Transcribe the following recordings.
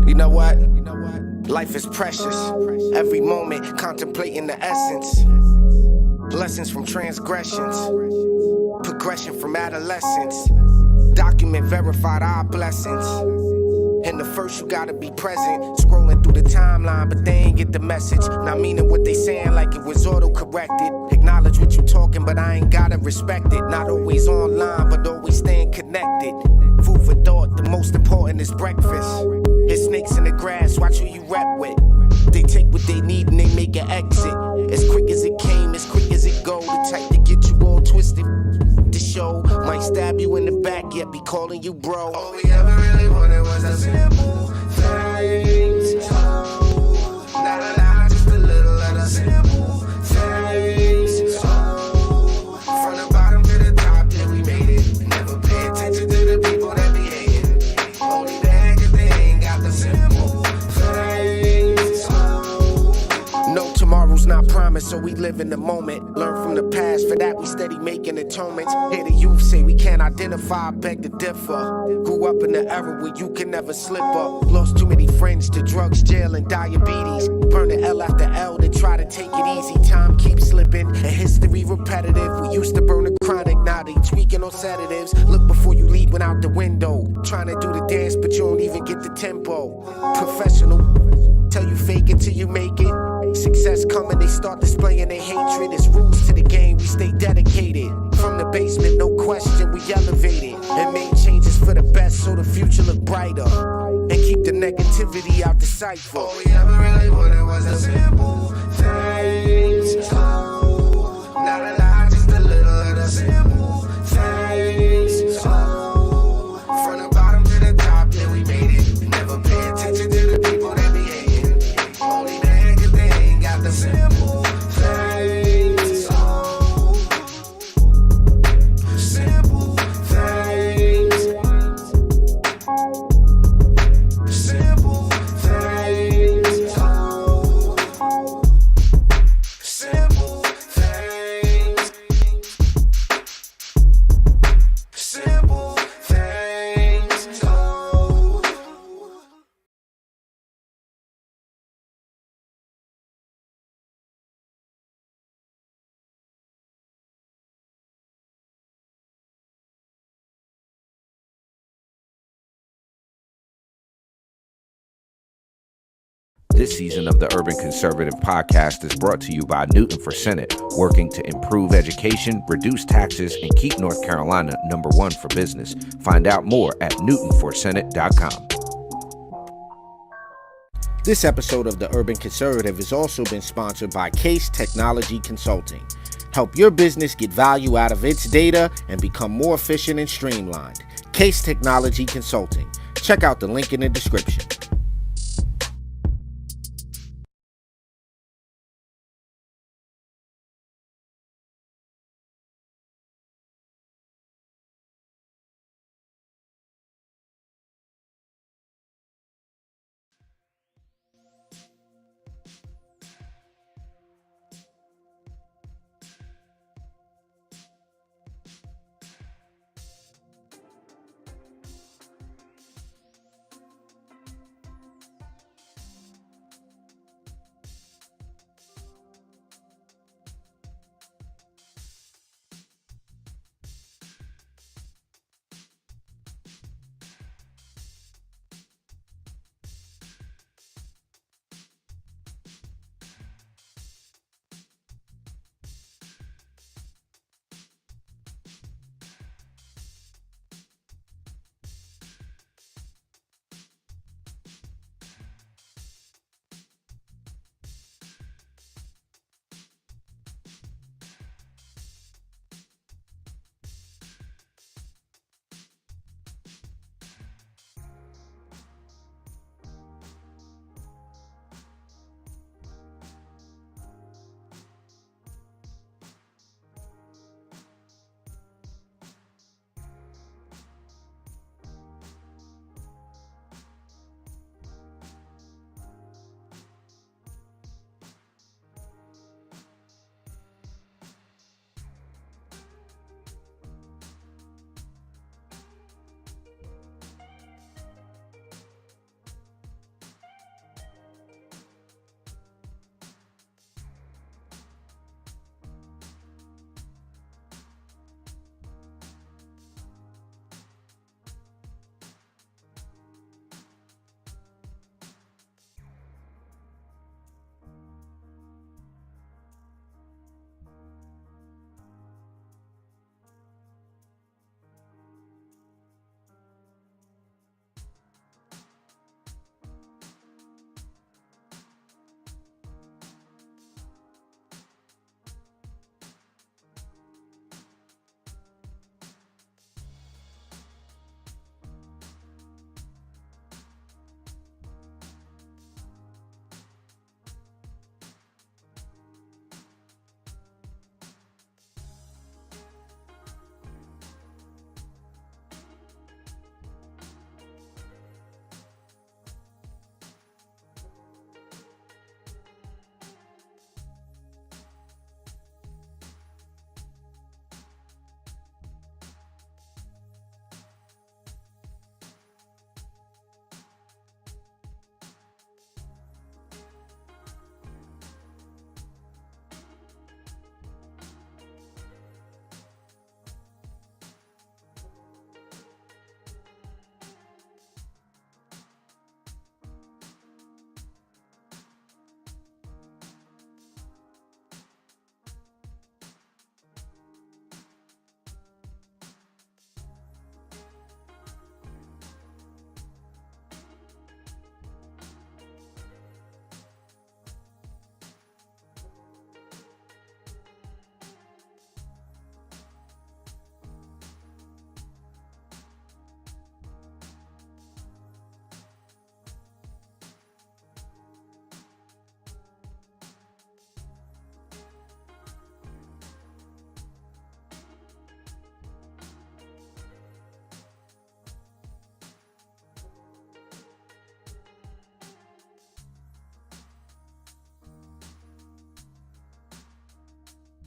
You know what? Life is precious. Every moment contemplating the essence. Lessons from transgressions. Progression from adolescence. Document verified our blessings. And the first you gotta be present. Scrolling through the timeline, but they ain't get the message. Not meaning what they saying like it was auto-corrected. Acknowledge what you talking, but I ain't gotta respect it. Not always online, but always staying connected. Food for thought, the most important is breakfast. There's snakes in the grass, watch who you rap with. They take what they need and they make an exit. As quick as it came, as quick as it go. The type to get you all twisted. The show might stab you in the back, yet be calling you bro. All we ever really wanted was a simple things. Not a lot, just a little of the simple things. From the bottom to the top, yeah, we made it. Never pay attention to the people that be hating. Only that cause they ain't got the simple things. No tomorrow's not promised, so we live in the moment. Learn from the past, for that we steady making atonements. Hear the youth say we can't identify, beg to differ. Grew up in the era where you can never slip up. Lost too many friends to drugs, jail, and diabetes. Burn the L after L, then try to take it easy. Time keeps slipping, and history repetitive. We used to burn the chronic, now they tweaking on sedatives. Look before you leaping out the window. Trying to do the dance, but you don't even get the tempo. Professional, tell you fake it till you make it. Success coming, they start displaying their hatred. It's rules to the game, we stay dedicated. From the basement, no question, we elevated. And made changes for the best so the future look brighter. And keep the negativity out the cypher. All we ever really wanted was a simple things. Not a lot, just a little of the simple things. From the bottom to the top, yeah, we made it. Never pay attention to the people that be hating. Only that cause they ain't got the simple things. Simple things. Simple things. Simple things. Simple things. This season of the Urban Conservative Podcast is brought to you by Newton for Senate, working to improve education, reduce taxes, and keep North Carolina #1 for business. Find out more at newtonforsenate.com. This episode of the Urban Conservative has also been sponsored by Case Technology Consulting. Help your business get value out of its data and become more efficient and streamlined. Case Technology Consulting. Check out the link in the description.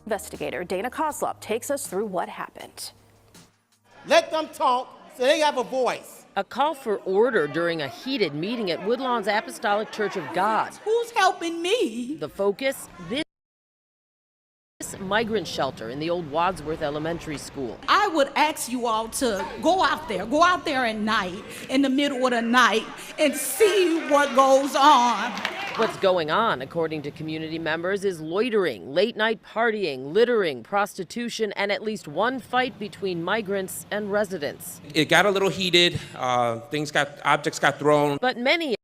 Investigator Dana Kozlov takes us through what happened. Let them talk so they have a voice. A call for order during a heated meeting at Woodlawn's Apostolic Church of God. Who's helping me? The focus, this migrant shelter in the old Wadsworth Elementary School. I would ask you all to go out there at night, in the middle of the night, and see what goes on. What's going on, according to community members, is loitering, late-night partying, littering, prostitution, and at least one fight between migrants and residents. It got a little heated. Objects got thrown. But many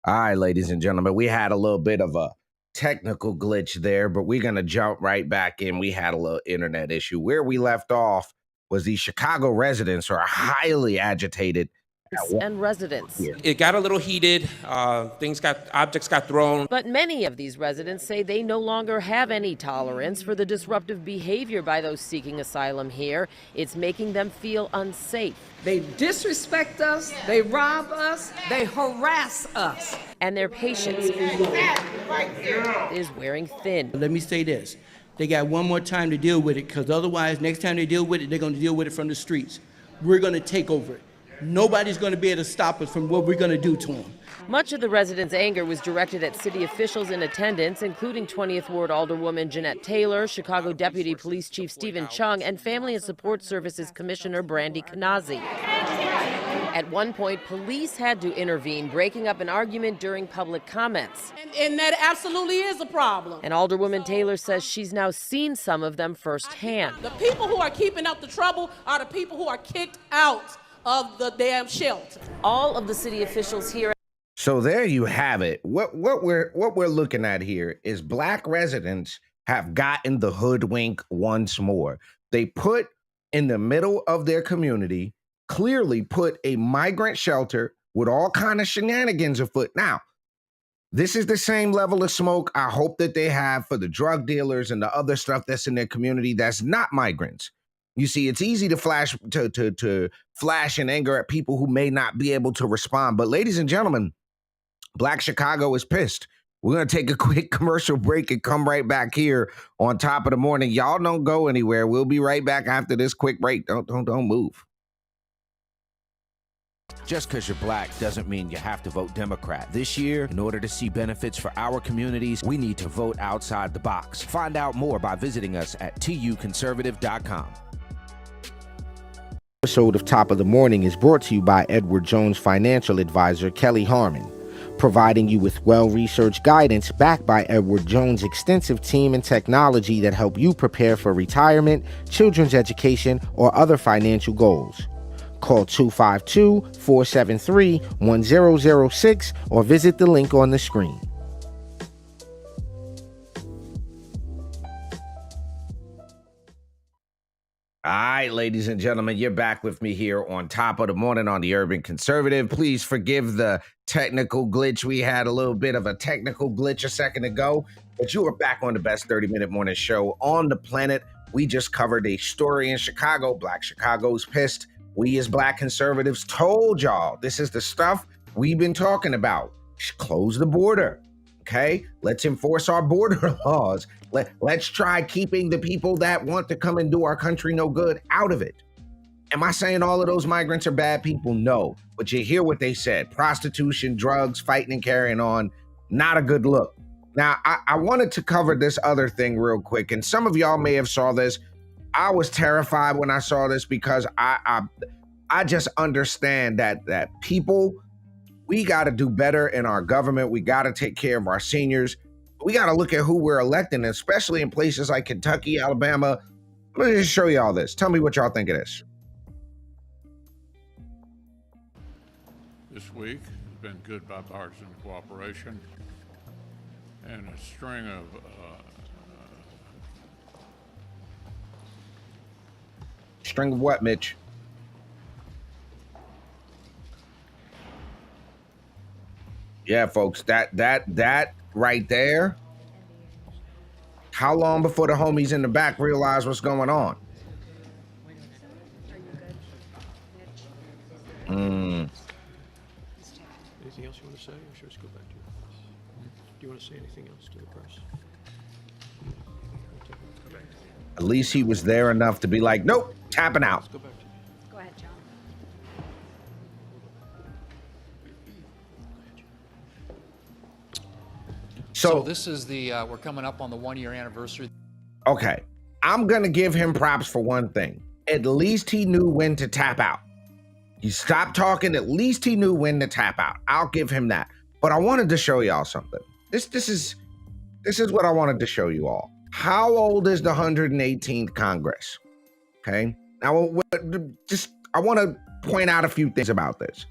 All right, ladies and gentlemen, we had a little bit of a technical glitch there, but we're going to jump right back in. We had a little internet issue. Where we left off was the Chicago residents are highly agitated. And residents. It got a little heated. Objects got thrown. But many of these residents say they no longer have any tolerance for the disruptive behavior by those seeking asylum here. It's making them feel unsafe. They disrespect us, they rob us, they harass us. And their patience is wearing thin. Let me say this. They got one more time to deal with it, because otherwise, next time they deal with it, they're going to deal with it from the streets. We're going to take over it. Nobody's going to be able to stop us from what we're going to do to them. Much of the residents' anger was directed at city officials in attendance, including 20th Ward Alderwoman Jeanette Taylor, Chicago Deputy Police Chief Stephen Chung, and Family and Support Services Commissioner Brandy Kanazi. At one point, police had to intervene, breaking up an argument during public comments. And that absolutely is a problem. And Alderwoman Taylor says she's now seen some of them firsthand. The people who are keeping up the trouble are the people who are kicked out of the damn shelter. All of the city officials here. So there you have it. What we're looking at here is Black residents have gotten the hoodwink once more. They put in the middle of their community, clearly put a migrant shelter with all kind of shenanigans afoot. Now, this is the same level of smoke I hope that they have for the drug dealers and the other stuff that's in their community that's not migrants. You see, it's easy to flash in anger at people who may not be able to respond. But ladies and gentlemen, Black Chicago is pissed. We're going to take a quick commercial break and come right back here on Top of the Morning. Y'all don't go anywhere. We'll be right back after this quick break. Don't move. Just because you're Black doesn't mean you have to vote Democrat. This year, in order to see benefits for our communities, we need to vote outside the box. Find out more by visiting us at tuconservative.com. Episode of Top of the Morning is brought to you by Edward Jones financial advisor Kelly Harmon, providing you with well-researched guidance backed by Edward Jones' extensive team and technology that help you prepare for retirement, children's education, or other financial goals. Call 252-473-1006 or visit the link on the screen. All right, ladies and gentlemen, you're back with me here on Top of the Morning on the Urban Conservative. Please forgive the technical glitch. We had a little bit of a technical glitch a second ago, but you are back on the best 30-minute morning show on the planet. We just covered a story in Chicago. Black Chicago's pissed. We as Black conservatives told y'all this is the stuff we've been talking about. Close the border. Okay, let's enforce our border laws. Let's try keeping the people that want to come and do our country no good out of it. Am I saying all of those migrants are bad people? No, but you hear what they said. Prostitution, drugs, fighting and carrying on, not a good look. Now, I wanted to cover this other thing real quick, and some of y'all may have saw this. I was terrified when I saw this because I just understand that people, we got to do better in our government. We got to take care of our seniors. We got to look at who we're electing, especially in places like Kentucky, Alabama. Let me just show you all this. Tell me what y'all think of this. This week has been good bipartisan cooperation and a string of String of what, Mitch? Yeah, folks, that right there. How long before the homies in the back realize what's going on? Anything else you want to say, or should I just go back to your press? Do you want to say anything else to the press? At least he was there enough to be like, nope, tapping out. Let's go back to you. Go ahead, John. So this is the, we're coming up on the 1-year anniversary. Okay, I'm going to give him props for one thing. At least he knew when to tap out. He stopped talking. At least he knew when to tap out. I'll give him that. But I wanted to show y'all something. This is what I wanted to show you all. How old is the 118th Congress? Okay. Now, I want to point out a few things about this.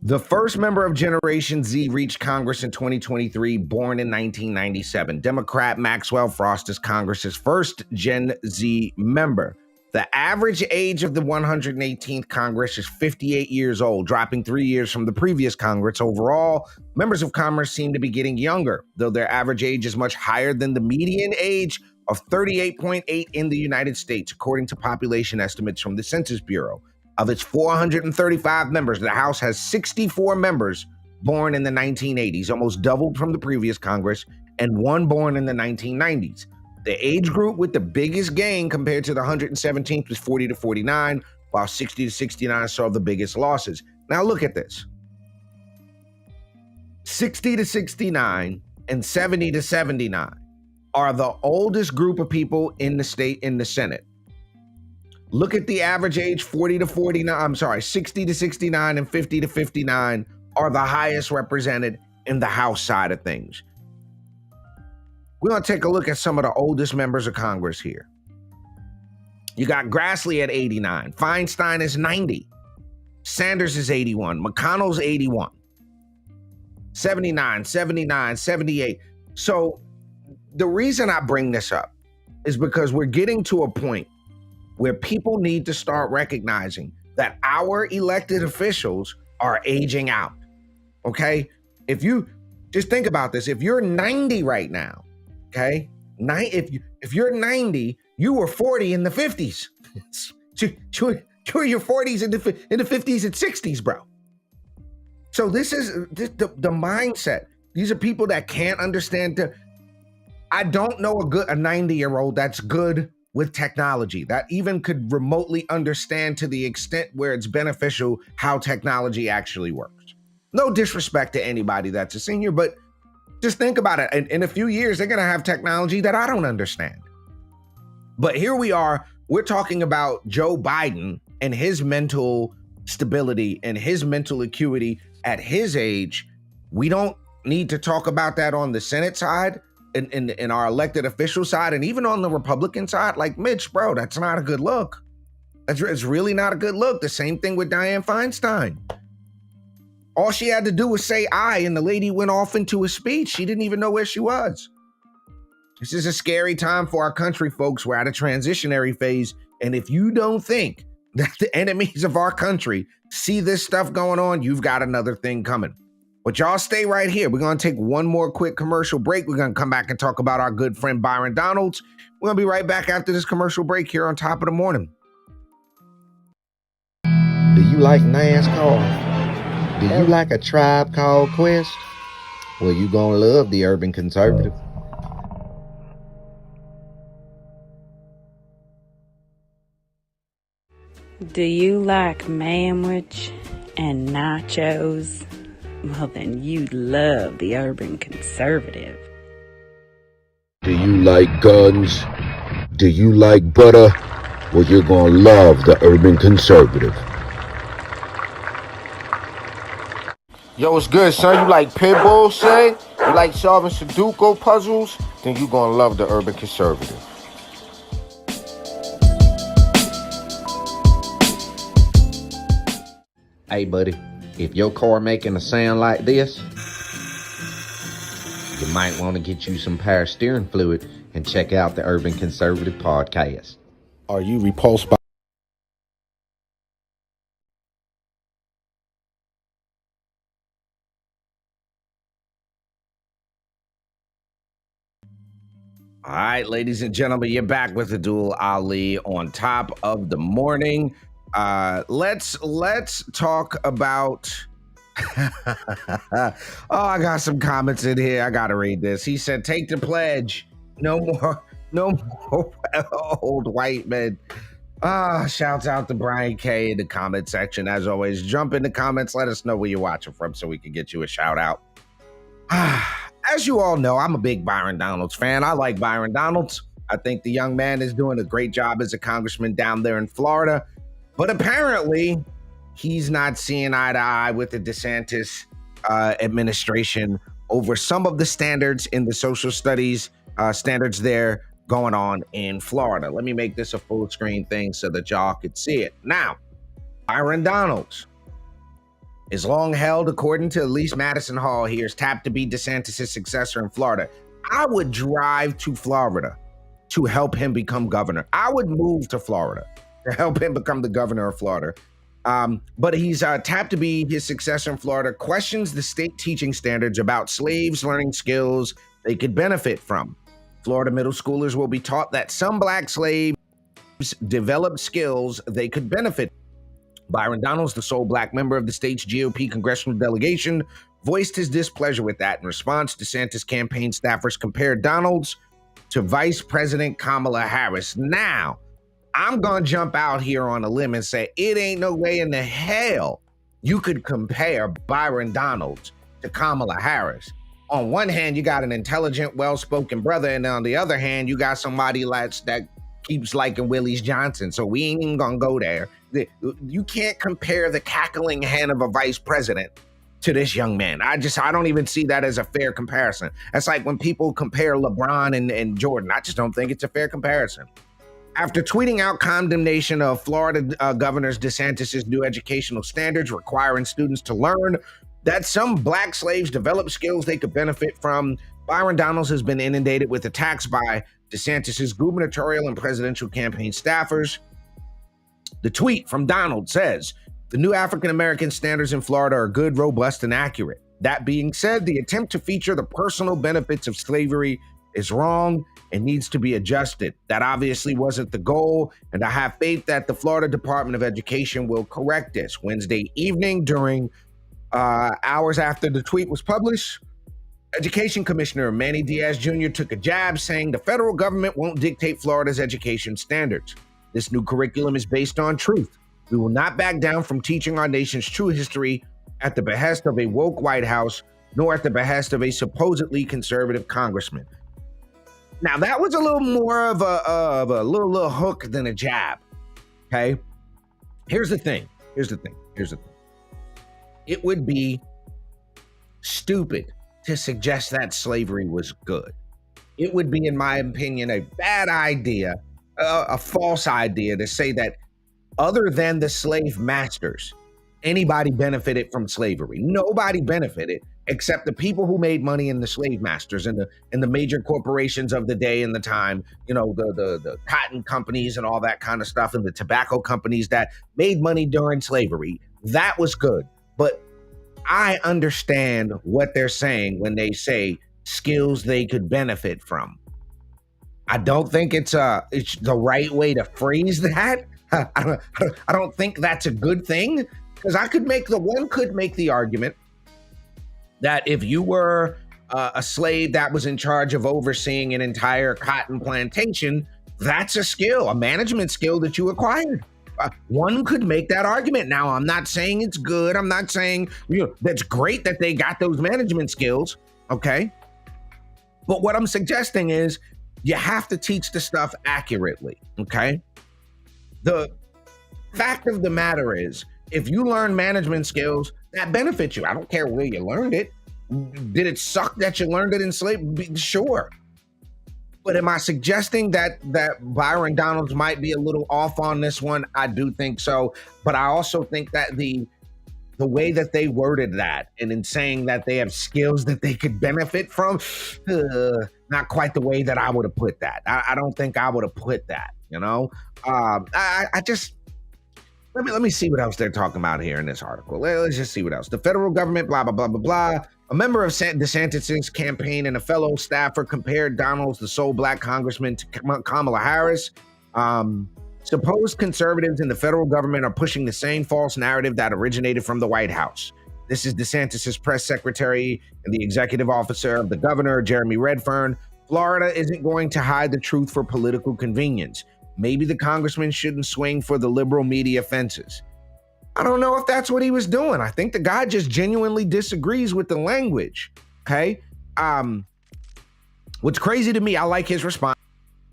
The first member of Generation Z reached Congress in 2023, born in 1997. Democrat Maxwell Frost is Congress's first Gen Z member. The average age of the 118th Congress is 58 years old, dropping 3 years from the previous Congress. Overall, members of Congress seem to be getting younger, though their average age is much higher than the median age of 38.8 in the United States, according to population estimates from the Census Bureau. Of its 435 members, the House has 64 members born in the 1980s, almost doubled from the previous Congress, and one born in the 1990s. The age group with the biggest gain compared to the 117th was 40 to 49, while 60 to 69 saw the biggest losses. Now look at this. 60 to 69 and 70 to 79 are the oldest group of people in the state in the Senate. Look at the average age, 40 to 49, 60 to 69 and 50 to 59 are the highest represented in the House side of things. We're going to take a look at some of the oldest members of Congress here. You got Grassley at 89, Feinstein is 90, Sanders is 81, McConnell's 81, 79, 79, 78. So the reason I bring this up is because we're getting to a point where people need to start recognizing that our elected officials are aging out, okay? If you just think about this, if you're 90 right now, okay? If you're 90, you were 40 in the 50s. You're your 40s in the 50s and 60s, bro. So this is the mindset. These are people that can't understand. I don't know a 90-year-old that's good with technology, that even could remotely understand to the extent where it's beneficial how technology actually works. No disrespect to anybody that's a senior, but just think about it. In a few years, they're going to have technology that I don't understand. But here we are, we're talking about Joe Biden and his mental stability and his mental acuity at his age. We don't need to talk about that on the Senate side, in our elected official side, and even on the Republican side. Like, Mitch, bro, that's not a good look. It's really not a good look. The same thing with Dianne Feinstein. All she had to do was say "I," and the lady went off into a speech. She didn't even know where she was. This is a scary time for our country, folks. We're at a transitionary phase, and if you don't think that the enemies of our country see this stuff going on, you've got another thing coming. But y'all stay right here. We're going to take one more quick commercial break. We're going to come back and talk about our good friend Byron Donalds. We're going to be right back after this commercial break here on Top of the Morning. Do you like NASCAR? Do you like a Tribe Called Quest? Well, you going to love the Urban Conservative. Do you like manwich and nachos? Well, then you'd love the Urban Conservative. Do you like guns? Do you like butter? Well, you're going to love the Urban Conservative. Yo, what's good, son? You like pit bulls, say? You like solving Sudoku puzzles? Then you gonna love the Urban Conservative. Hey, buddy, if your car making a sound like this, you might want to get you some power steering fluid and check out the Urban Conservative podcast. Are you repulsed by... All right, ladies and gentlemen, you're back with the Dual Ali on Top of the Morning. Let's talk about... Oh, I got some comments in here. I got to read this. He said, take the pledge. No more old white men. Shouts out to Brian K in the comment section. As always, jump in the comments. Let us know where you're watching from so we can get you a shout out. As you all know, I'm a big Byron Donalds fan. I like Byron Donalds. I think the young man is doing a great job as a congressman down there in Florida. But apparently, he's not seeing eye to eye with the DeSantis administration over some of the standards in the social studies standards there going on in Florida. Let me make this a full screen thing so that y'all could see it. Now, Byron Donalds is long held, according to Elise Madison Hall here, is tapped to be DeSantis' successor in Florida. I would drive to Florida to help him become governor. I would move to Florida to help him become the governor of Florida. But he's tapped to be his successor in Florida, questions the state teaching standards about slaves learning skills they could benefit from. Florida middle schoolers will be taught that some black slaves developed skills they could benefit. Byron Donalds, the sole black member of the state's GOP congressional delegation, voiced his displeasure with that. In response, DeSantis campaign staffers compared Donalds to Vice President Kamala Harris. Now, I'm going to jump out here on a limb and say it ain't no way in the hell you could compare Byron Donalds to Kamala Harris. On one hand, you got an intelligent, well-spoken brother, and on the other hand, you got somebody that keeps liking Willie's Johnson, so we ain't even gonna go there. You can't compare the cackling hen of a vice president to this young man. I don't even see that as a fair comparison. That's like when people compare LeBron and Jordan. I just don't think it's a fair comparison. After tweeting out condemnation of Florida Governor DeSantis' new educational standards requiring students to learn that some black slaves develop skills they could benefit from, Byron Donalds has been inundated with attacks by DeSantis' gubernatorial and presidential campaign staffers. The tweet from Donald says, "The new African-American standards in Florida are good, robust, and accurate. That being said, the attempt to feature the personal benefits of slavery is wrong and needs to be adjusted. That obviously wasn't the goal, and I have faith that the Florida Department of Education will correct this." Wednesday evening, during hours after the tweet was published, Education Commissioner Manny Diaz Jr. took a jab, saying the federal government won't dictate Florida's education standards. This new curriculum is based on truth. We will not back down from teaching our nation's true history at the behest of a woke White House, nor at the behest of a supposedly conservative congressman. Now, that was a little more of a little hook than a jab, okay? Here's the thing. It would be stupid to suggest that slavery was good. It would be, in my opinion, a bad idea, a false idea to say that other than the slave masters, anybody benefited from slavery. Nobody benefited except the people who made money in the slave masters and the major corporations of the day and the time, the cotton companies and all that kind of stuff, and the tobacco companies that made money during slavery. That was good. But I understand what they're saying when they say skills they could benefit from. I don't think it's the right way to phrase that. I don't think that's a good thing, because one could make the argument that if you were a slave that was in charge of overseeing an entire cotton plantation, that's a skill, a management skill that you acquired. One could make that argument. Now, I'm not saying it's good. I'm not saying that's great that they got those management skills, okay? But what I'm suggesting is you have to teach the stuff accurately, okay? The fact of the matter is, if you learn management skills, that benefits you. I don't care where you learned it. Did it suck that you learned it in slavery? Sure. But am I suggesting that Byron Donalds might be a little off on this one? I do think so. But I also think that the way that they worded that, and in saying that they have skills that they could benefit from, not quite the way that I would have put that. I don't think I would have put that, Let me see what else they're talking about here in this article. Let's just see what else. The federal government, blah, blah, blah, blah, blah. A member of DeSantis' campaign and a fellow staffer compared Donalds, the sole black congressman, to Kamala Harris. Supposed conservatives in the federal government are pushing the same false narrative that originated from the White House. This is DeSantis' press secretary and the executive officer of the governor, Jeremy Redfern. Florida isn't going to hide the truth for political convenience. Maybe the congressman shouldn't swing for the liberal media fences. I don't know if that's what he was doing. I think the guy just genuinely disagrees with the language, okay? What's crazy to me, I like his response.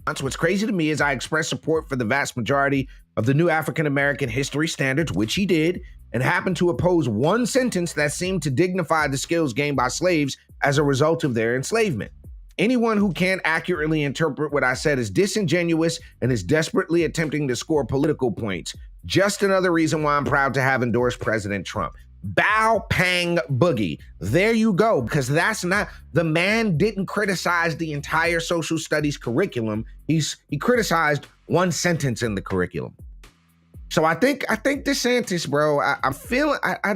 What's crazy to me is I express support for the vast majority of the new African-American history standards, which he did, and happened to oppose one sentence that seemed to dignify the skills gained by slaves as a result of their enslavement. Anyone who can't accurately interpret what I said is disingenuous and is desperately attempting to score political points. Just another reason why I'm proud to have endorsed President Trump. Bow Pang Boogie. There you go, because that's not, the man didn't criticize the entire social studies curriculum. He criticized one sentence in the curriculum. So I think DeSantis, bro, I'm feeling, I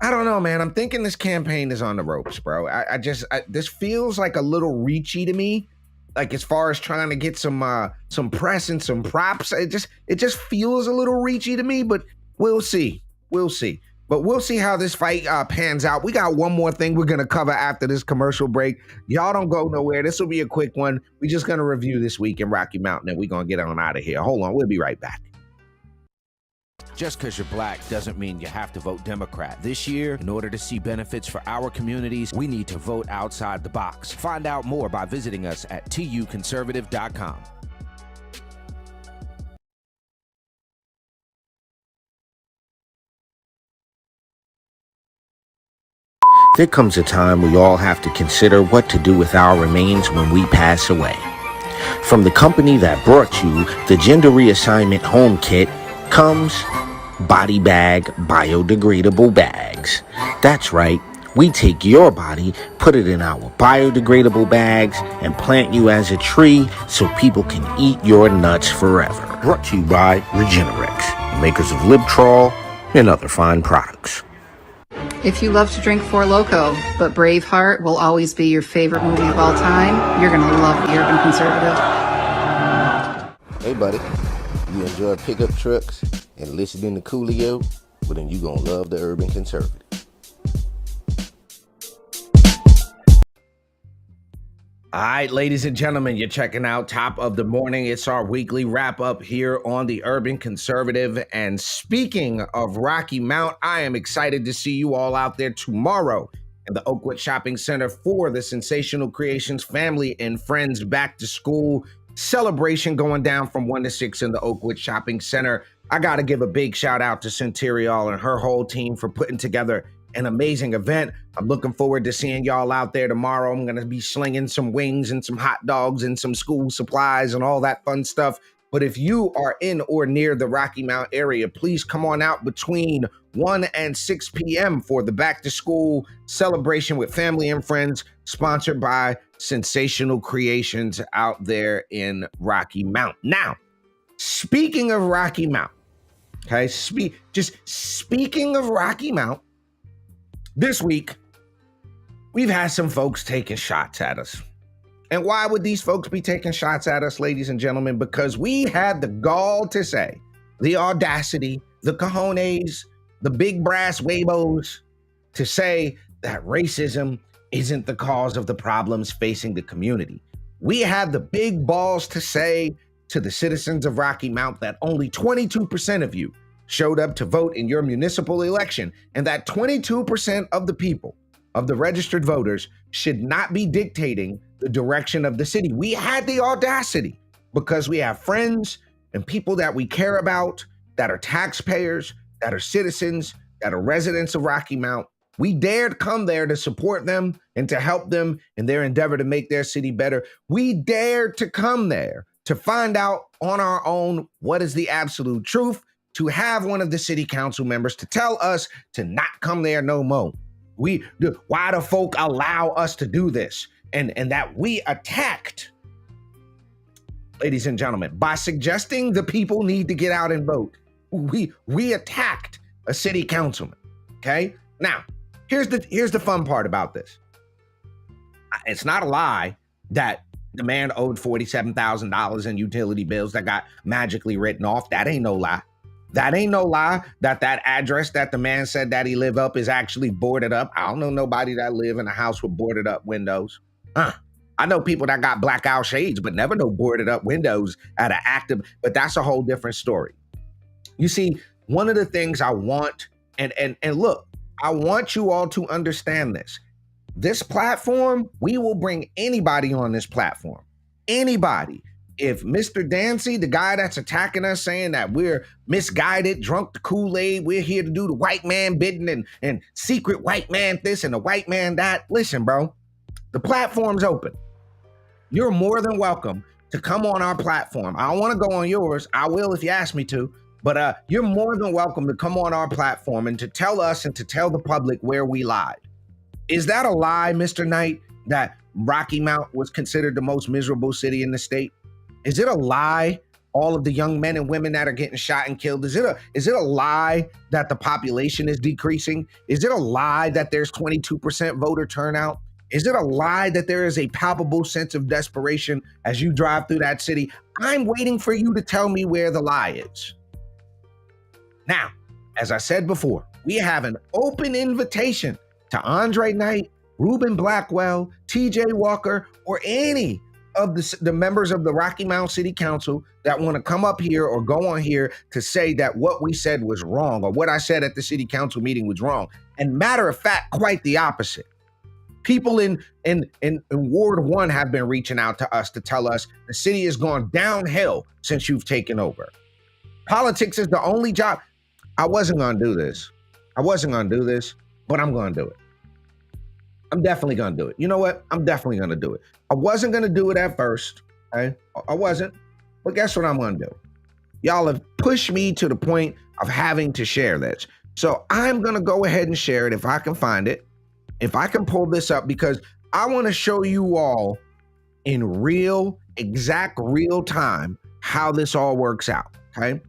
don't know, man. I'm thinking this campaign is on the ropes, bro. This feels like a little reachy to me. Like as far as trying to get some press and some props, it just feels a little reachy to me, but we'll see. But we'll see how this fight pans out. We got one more thing we're going to cover after this commercial break. Y'all don't go nowhere. This will be a quick one. We're just going to review this week in Rocky Mountain, and we're going to get on out of here. Hold on. We'll be right back. Just because you're black doesn't mean you have to vote Democrat. This year, in order to see benefits for our communities, we need to vote outside the box. Find out more by visiting us at tuconservative.com. There comes a time we all have to consider what to do with our remains when we pass away. From the company that brought you the Gender Reassignment Home Kit comes Body Bag Biodegradable Bags. That's right, we take your body, put it in our biodegradable bags, and plant you as a tree so people can eat your nuts forever. Brought to you by Regenerex, makers of Libtrol and other fine products. If you love to drink Four Loko, but Braveheart will always be your favorite movie of all time, you're going to love The Urban Conservative. Hey, buddy, you enjoy pickup trucks and listening to Coolio? Well, then you're going to love The Urban Conservative. All right, ladies and gentlemen, you're checking out Top of the Morning. It's our weekly wrap up here on the Urban Conservative. And speaking of Rocky Mount, I am excited to see you all out there tomorrow in the Oakwood Shopping Center for the Sensational Creations Family and Friends Back to School celebration going down from 1 to 6 in the Oakwood Shopping Center. I got to give a big shout out to Centurial and her whole team for putting together an amazing event. I'm looking forward to seeing y'all out there tomorrow. I'm going to be slinging some wings and some hot dogs and some school supplies and all that fun stuff. But if you are in or near the Rocky Mount area, please come on out between 1 and 6 p.m. for the back to school celebration with family and friends, sponsored by Sensational Creations out there in Rocky Mount. Now, speaking of Rocky Mount, okay, speaking of Rocky Mount, this week, we've had some folks taking shots at us. And why would these folks be taking shots at us, ladies and gentlemen? Because we had the gall to say, the audacity, the cojones, the big brass huevos to say that racism isn't the cause of the problems facing the community. We had the big balls to say to the citizens of Rocky Mount that only 22% of you showed up to vote in your municipal election, and that 22% of the people, of the registered voters, should not be dictating the direction of the city. We had the audacity because we have friends and people that we care about, that are taxpayers, that are citizens, that are residents of Rocky Mount. We dared come there to support them and to help them in their endeavor to make their city better. We dared to come there to find out on our own what is the absolute truth, to have one of the city council members to tell us to not come there no more. Why do folk allow us to do this? And that we attacked, ladies and gentlemen, by suggesting the people need to get out and vote. We attacked a city councilman. Okay? Now, here's the fun part about this. It's not a lie that the man owed $47,000 in utility bills that got magically written off. That ain't no lie. That ain't no lie that address that the man said that he lived up is actually boarded up. I don't know nobody that live in a house with boarded up windows. I know people that got blackout shades, but never no boarded up windows at an active, but that's a whole different story. You see, one of the things I want, and look, I want you all to understand this. This platform, we will bring anybody on this platform. Anybody. If Mr. Dancy, the guy that's attacking us, saying that we're misguided, drunk the Kool-Aid, we're here to do the white man bidding and secret white man this and the white man that. Listen, bro, the platform's open. You're more than welcome to come on our platform. I don't want to go on yours. I will if you ask me to, But you're more than welcome to come on our platform and to tell us and to tell the public where we lied. Is that a lie, Mr. Knight, that Rocky Mount was considered the most miserable city in the state? Is it a lie, all of the young men and women that are getting shot and killed? Is it a lie that the population is decreasing? Is it a lie that there's 22% voter turnout? Is it a lie that there is a palpable sense of desperation as you drive through that city? I'm waiting for you to tell me where the lie is. Now, as I said before, we have an open invitation to Andre Knight, Ruben Blackwell, TJ Walker, or any of the members of the Rocky Mount City Council that want to come up here or go on here to say that what we said was wrong or what I said at the city council meeting was wrong. And matter of fact, quite the opposite. People in Ward 1 have been reaching out to us to tell us the city has gone downhill since you've taken over. Politics is the only job. I wasn't going to do this. But I'm going to do it. I'm definitely going to do it. You know what? I'm definitely going to do it. I wasn't going to do it at first. Okay? I wasn't. But guess what I'm going to do? Y'all have pushed me to the point of having to share this. So I'm going to go ahead and share it if I can find it. If I can pull this up, because I want to show you all in real time how this all works out. Okay?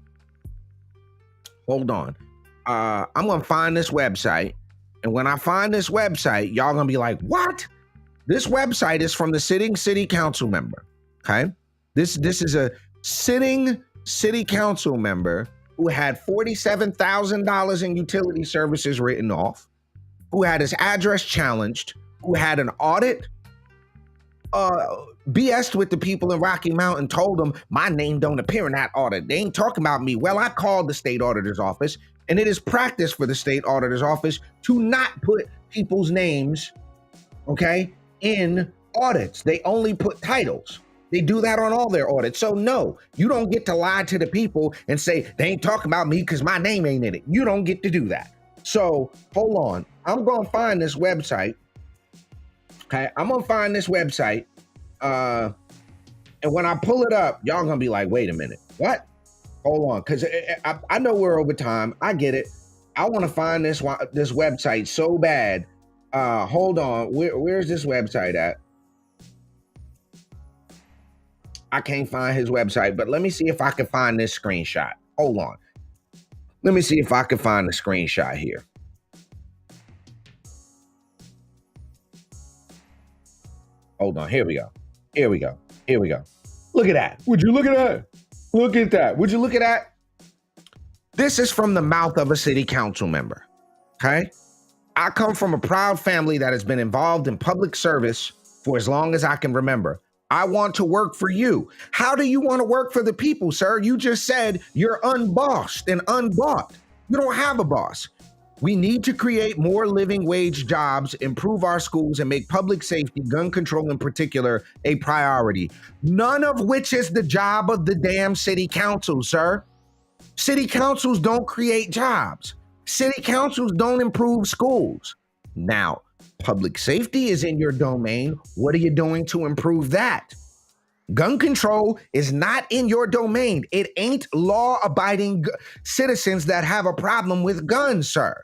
Hold on. I'm going to find this website. And when I find this website, y'all going to be like, what? This website is from the sitting city council member. Okay? This is a sitting city council member who had $47,000 in utility services written off, who had his address challenged, who had an audit BS'd with the people in Rocky Mount and told them my name don't appear in that audit. They ain't talking about me. Well, I called the state auditor's office, and it is practice for the state auditor's office to not put people's names, okay, in audits. They only put titles. They do that on all their audits. So no, you don't get to lie to the people and say they ain't talking about me because my name ain't in it. You don't get to do that. So hold on. I'm going to find this website. Okay, I'm going to find this website. And when I pull it up, y'all going to be like, wait a minute. What? Hold on, because I know we're over time. I get it. I want to find this website so bad. Hold on. Where's this website at? I can't find his website, but let me see if I can find this screenshot. Hold on. Let me see if I can find the screenshot here. Hold on. Here we go. Look at that. Would you look at that? Look at that. Would you look at that? This is from the mouth of a city council member. Okay? I come from a proud family that has been involved in public service for as long as I can remember. I want to work for you. How do you want to work for the people, sir? You just said you're unbossed and unbought. You don't have a boss. We need to create more living wage jobs, improve our schools, and make public safety, gun control in particular, a priority. None of which is the job of the damn city council, sir. City councils don't create jobs. City councils don't improve schools. Now, public safety is in your domain. What are you doing to improve that? Gun control is not in your domain. It ain't law-abiding citizens that have a problem with guns, sir.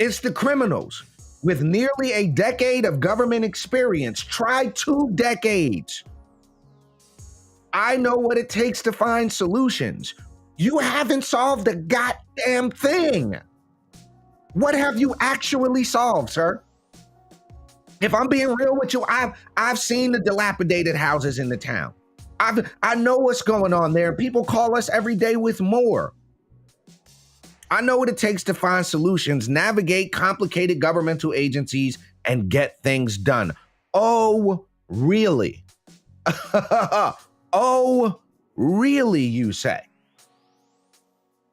It's the criminals. With nearly a decade of government experience, try 2 decades. I know what it takes to find solutions. You haven't solved a goddamn thing. What have you actually solved, sir? If I'm being real with you, I've seen the dilapidated houses in the town. I know what's going on there. People call us every day with more. I know what it takes to find solutions, navigate complicated governmental agencies, and get things done. Oh, really? Oh, really, you say?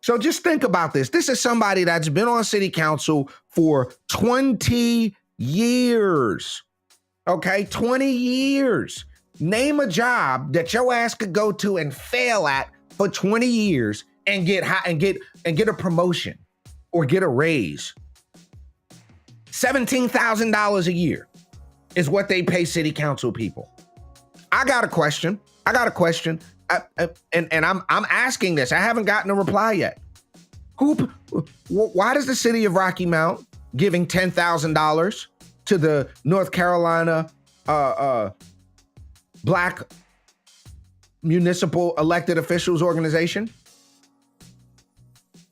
So just think about this. This is somebody that's been on city council for 20 years. Okay, 20 years. Name a job that your ass could go to and fail at for 20 years and get high and get a promotion or get a raise. $17,000 a year is what they pay city council people. I got a question. And I'm asking this. I haven't gotten a reply yet. Why does the city of Rocky Mount giving $10,000 to the North Carolina Black Municipal Elected Officials Organization?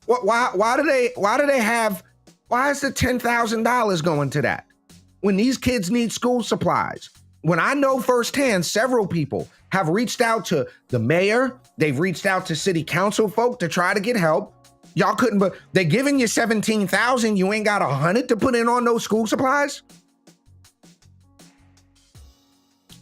Why is the $10,000 going to that when these kids need school supplies? When I know firsthand, several people have reached out to the mayor, they've reached out to city council folk to try to get help. Y'all couldn't, but they're giving you $17,000. You ain't got $100 to put in on those school supplies.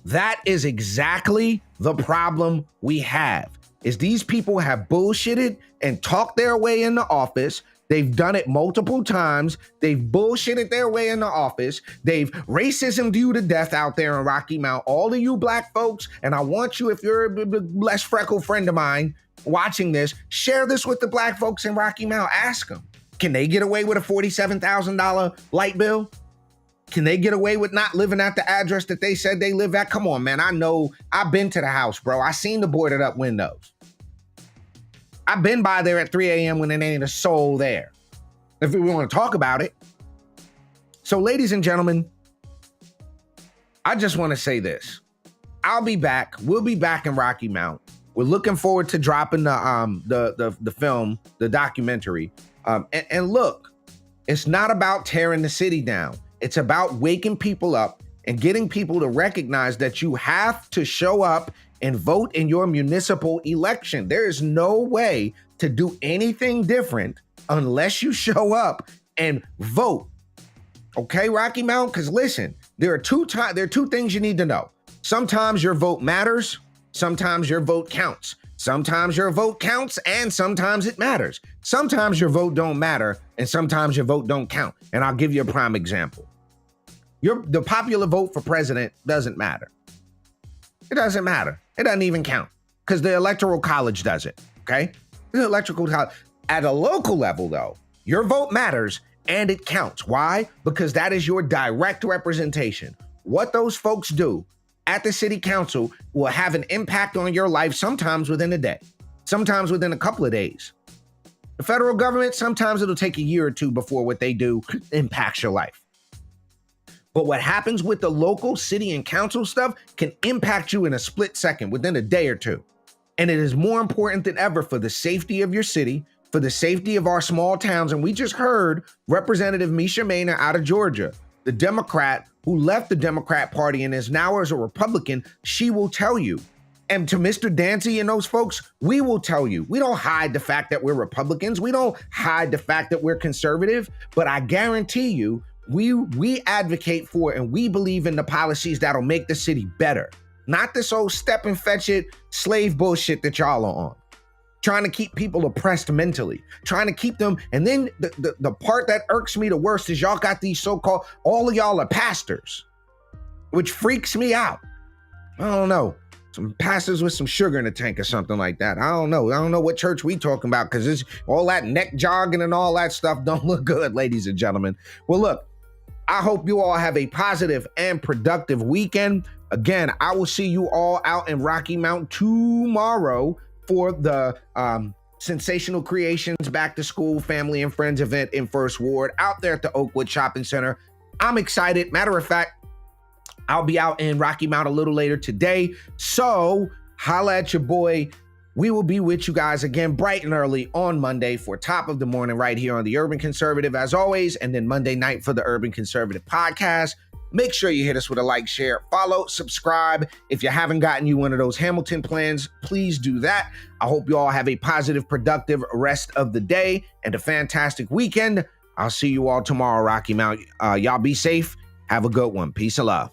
That is exactly the problem we have. Is these people have bullshitted and talked their way in the office. They've done it multiple times. They've bullshitted their way in the office. They've racism you to death out there in Rocky Mount. All of you black folks, and I want you, if you're a less freckled friend of mine watching this, share this with the black folks in Rocky Mount. Ask them, can they get away with a $47,000 light bill? Can they get away with not living at the address that they said they live at? Come on, man. I know. I've been to the house, bro. I seen the boarded up windows. I've been by there at 3 a.m. when there ain't a soul there, if we want to talk about it. So, ladies and gentlemen, I just want to say this. I'll be back. We'll be back in Rocky Mount. We're looking forward to dropping the film, the documentary. And look, it's not about tearing the city down. It's about waking people up and getting people to recognize that you have to show up and vote in your municipal election. There is no way to do anything different unless you show up and vote. Okay, Rocky Mount? Because listen, there are two things you need to know. Sometimes your vote matters. Sometimes your vote counts. Sometimes your vote counts and sometimes it matters. Sometimes your vote don't matter and sometimes your vote don't count. And I'll give you a prime example. The popular vote for president doesn't matter. It doesn't matter. It doesn't even count because the electoral college does it, okay? The electoral college. At a local level, though, your vote matters and it counts. Why? Because that is your direct representation. What those folks do at the city council will have an impact on your life, sometimes within a day, sometimes within a couple of days. The federal government, sometimes it'll take a year or two before what they do impacts your life. But what happens with the local city and council stuff can impact you in a split second, within a day or two. And it is more important than ever for the safety of your city, for the safety of our small towns. And we just heard Representative Misha Maynor out of Georgia, the Democrat who left the Democrat Party and is now as a Republican. She will tell you. And to Mr. Dancy and those folks, we will tell you. We don't hide the fact that we're Republicans. We don't hide the fact that we're conservative. But I guarantee you, we advocate for and we believe in the policies that'll make the city better. Not this old step and fetch it slave bullshit that y'all are on. Trying to keep people oppressed mentally, trying to keep them. And then the part that irks me the worst is y'all got these so-called, all of y'all are pastors, which freaks me out. I don't know. Some pastors with some sugar in the tank or something like that. I don't know. I don't know what church we talking about because it's all that neck jogging and all that stuff don't look good, ladies and gentlemen. Well, look, I hope you all have a positive and productive weekend. Again, I will see you all out in Rocky Mount tomorrow for the Sensational Creations Back to School Family and Friends event in First Ward out there at the Oakwood Shopping Center. I'm excited. Matter of fact, I'll be out in Rocky Mount a little later today. So holla at your boy. We will be with you guys again bright and early on Monday for Top of the Morning right here on the Urban Conservative as always, and then Monday night for the Urban Conservative podcast. Make sure you hit us with a like, share, follow, subscribe. If you haven't gotten you one of those Hamilton plans, please do that. I hope you all have a positive, productive rest of the day and a fantastic weekend. I'll see you all tomorrow, Rocky Mount. Y'all be safe. Have a good one. Peace and love.